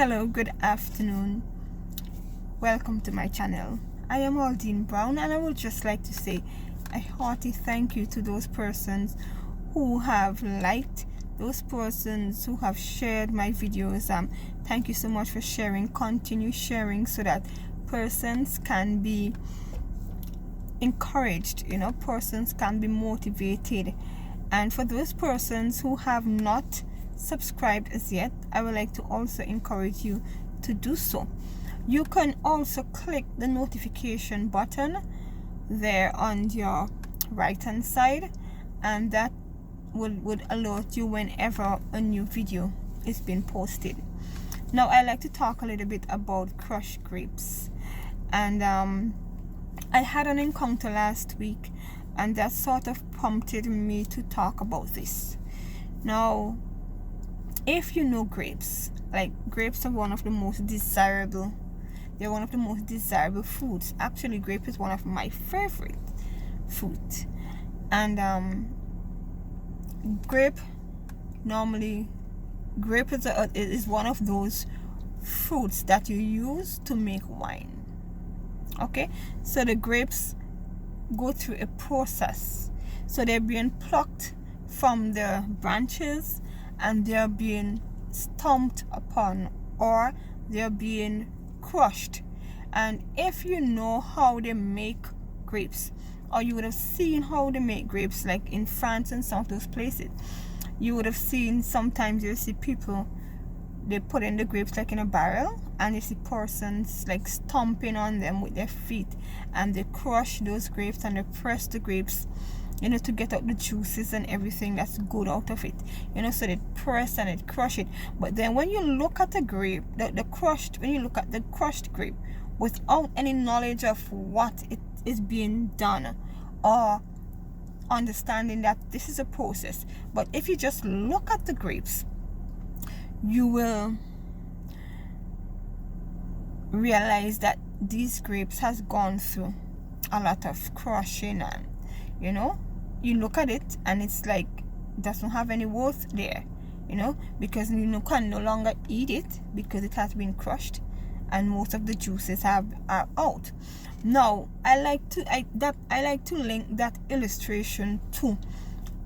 Hello, good afternoon. Welcome to my channel. I am Aldine Brown, and I would just like to say a hearty thank you to those persons who have liked, those persons who have shared my videos. Thank you so much for sharing. Continue sharing so that persons can be encouraged, persons can be motivated. And for those persons who have not subscribed as yet, I would like to also encourage you to do so. You can also click the notification button there on your right hand side, and that would alert you whenever a new video is being posted. Now I like to talk a little bit about crushed grapes, and I had an encounter last week, and that sort of prompted me to talk about this. Now, if you know grapes, like grapes are one of the most desirable, they're one of the most desirable foods. Actually, grape is one of my favorite fruit. And grape is one of those fruits that you use to make wine. Okay, so the grapes go through a process. So they're being plucked from the branches, and they're being stomped upon, or they're being crushed. And if you know how they make grapes, or you would have seen how they make grapes, like in France and some of those places, you would have seen sometimes you see people, they put in the grapes like in a barrel, and you see persons like stomping on them with their feet, and they crush those grapes and they press the grapes, to get out the juices and everything that's good out of it. So they press and they crush it. But then when you look at the grape, when you look at the crushed grape without any knowledge of what it is being done, or understanding that this is a process, but if you just look at the grapes, you will realize that these grapes has gone through a lot of crushing, and you look at it and it's like doesn't have any worth there, because you can no longer eat it because it has been crushed and most of the juices are out. Now I like to link that illustration to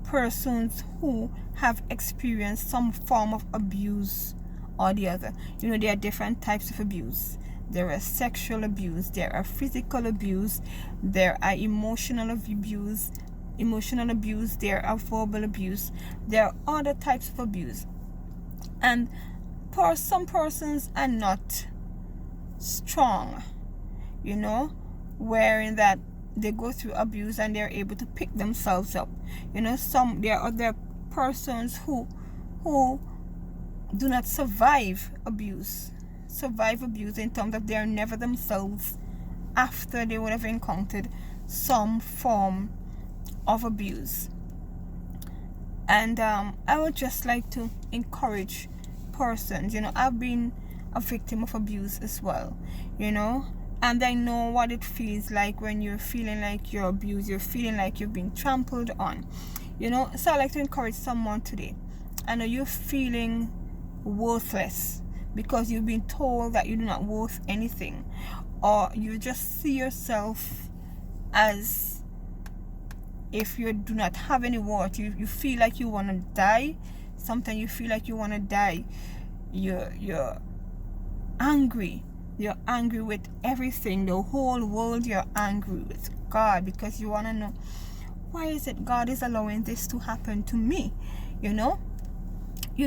persons who have experienced some form of abuse or the other. There are different types of abuse. There are sexual abuse, there are physical abuse, there are emotional abuse, there are verbal abuse, there are other types of abuse. And some persons are not strong, wherein that they go through abuse and they're able to pick themselves up. There are other persons who do not survive abuse in terms of they are never themselves after they would have encountered some form of abuse. And I would just like to encourage persons. I've been a victim of abuse as well, and I know what it feels like when you're feeling like you're abused, you're feeling like you've been trampled on, so I like to encourage someone today. I know you're feeling worthless because you've been told that you're not worth anything, or you just see yourself as if you do not have any worth. You feel like you want to die. Sometimes you feel like you want to die. You're angry. You're angry with everything, the whole world. You're angry with God because you want to know, why is it God is allowing this to happen to me? You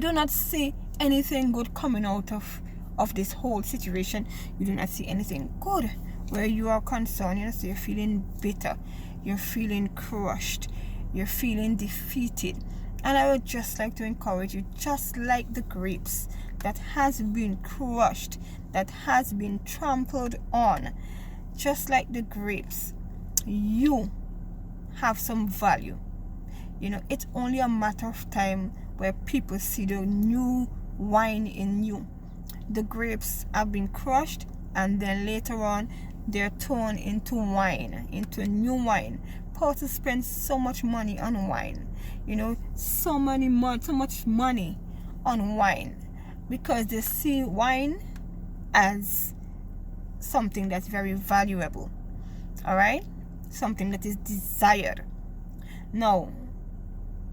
do not see anything good coming out of this whole situation. You do not see anything good where you are concerned. So you're feeling bitter, you're feeling crushed, you're feeling defeated. And I would just like to encourage you, just like the grapes that has been crushed, that has been trampled on, just like the grapes, you have some value. It's only a matter of time where people see the new wine in you. The grapes have been crushed, and then later on they're turned into wine, into new wine. Persons spend so much money on wine, so much money on wine, because they see wine as something that's very valuable. All right, something that is desired. No,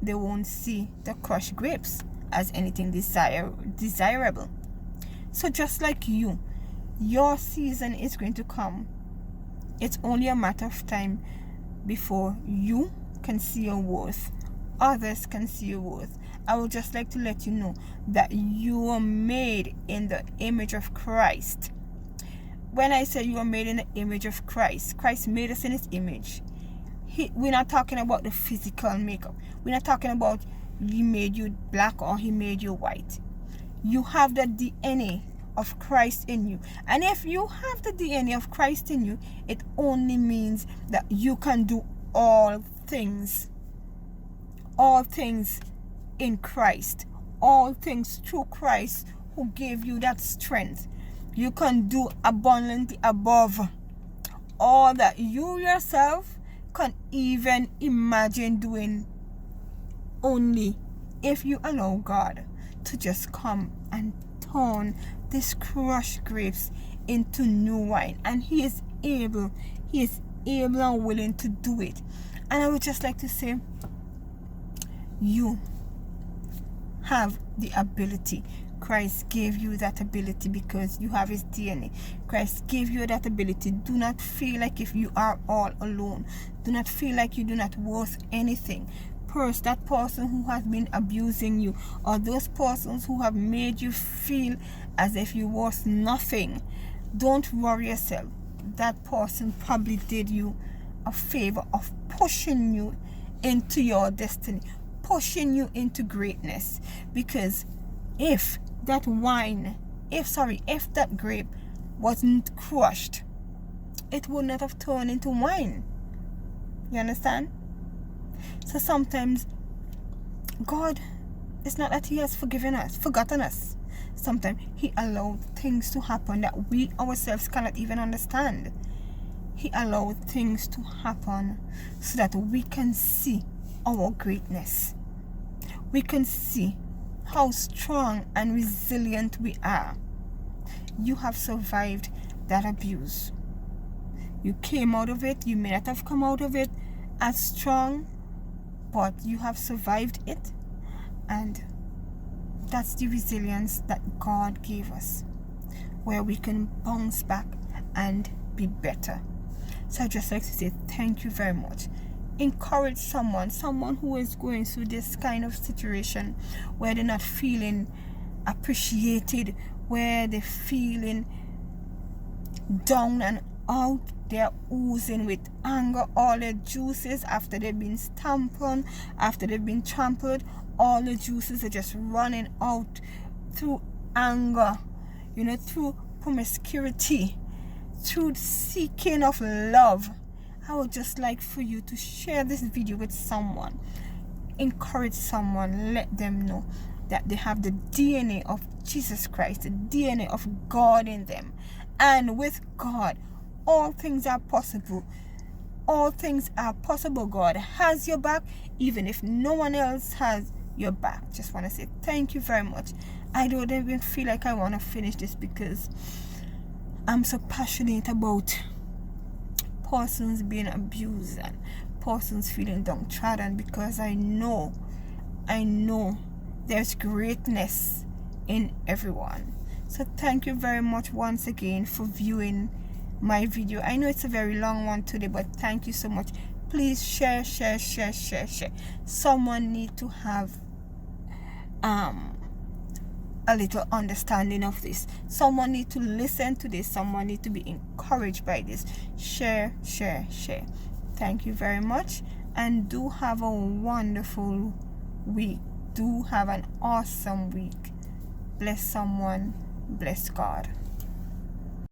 they won't see the crushed grapes as anything desirable. So just like you, your season is going to come. It's only a matter of time before you can see your worth, others can see your worth. I would just like to let you know that you are made in the image of Christ. When I say you are made in the image of Christ, Christ made us in his image. We're not talking about the physical makeup. We're not talking about he made you black or he made you white. You have the DNA of Christ in you. And if you have the DNA of Christ in you, it only means that you can do all things in Christ, all things through Christ who gave you that strength. You can do abundantly above all that you yourself can even imagine doing, only if you allow God to just come and turn these crushed grapes into new wine. And he is able and willing to do it. And I would just like to say, you have the ability. Christ gave you that ability because you have his DNA. Christ gave you that ability. Do not feel like if you are all alone. Do not feel like you do not worth anything. That person who has been abusing you, or those persons who have made you feel as if you worth nothing, don't worry yourself. That person probably did you a favor of pushing you into your destiny, pushing you into greatness. Because if that grape wasn't crushed, it would not have turned into wine. You understand? So sometimes God, it's not that he has forgotten us. Sometimes he allowed things to happen that we ourselves cannot even understand. He allowed things to happen so that we can see our greatness. We can see how strong and resilient we are. You have survived that abuse. You came out of it. You may not have come out of it as strong, but you have survived it, and that's the resilience that God gave us, where we can bounce back and be better. So I just like to say thank you very much. Encourage someone who is going through this kind of situation where they're not feeling appreciated, where they're feeling down and out. They're oozing with anger. All the juices, after they've been stamped on, after they've been trampled, all the juices are just running out through anger, through promiscuity, through seeking of love. I would just like for you to share this video with someone. Encourage someone. Let them know that they have the DNA of Jesus Christ, the DNA of God in them. And with God, all things are possible. All things are possible. God has your back, even if no one else has your back. Just want to say thank you very much. I don't even feel like I want to finish this because I'm so passionate about persons being abused and persons feeling downtrodden, because I know there's greatness in everyone. So thank you very much once again for viewing my video. I know it's a very long one today, but thank you so much. Please share. Someone need to have a little understanding of this. Someone need to listen to this. Someone need to be encouraged by this. Share. Thank you very much, and do have a wonderful week. Do have an awesome week. Bless someone. Bless God.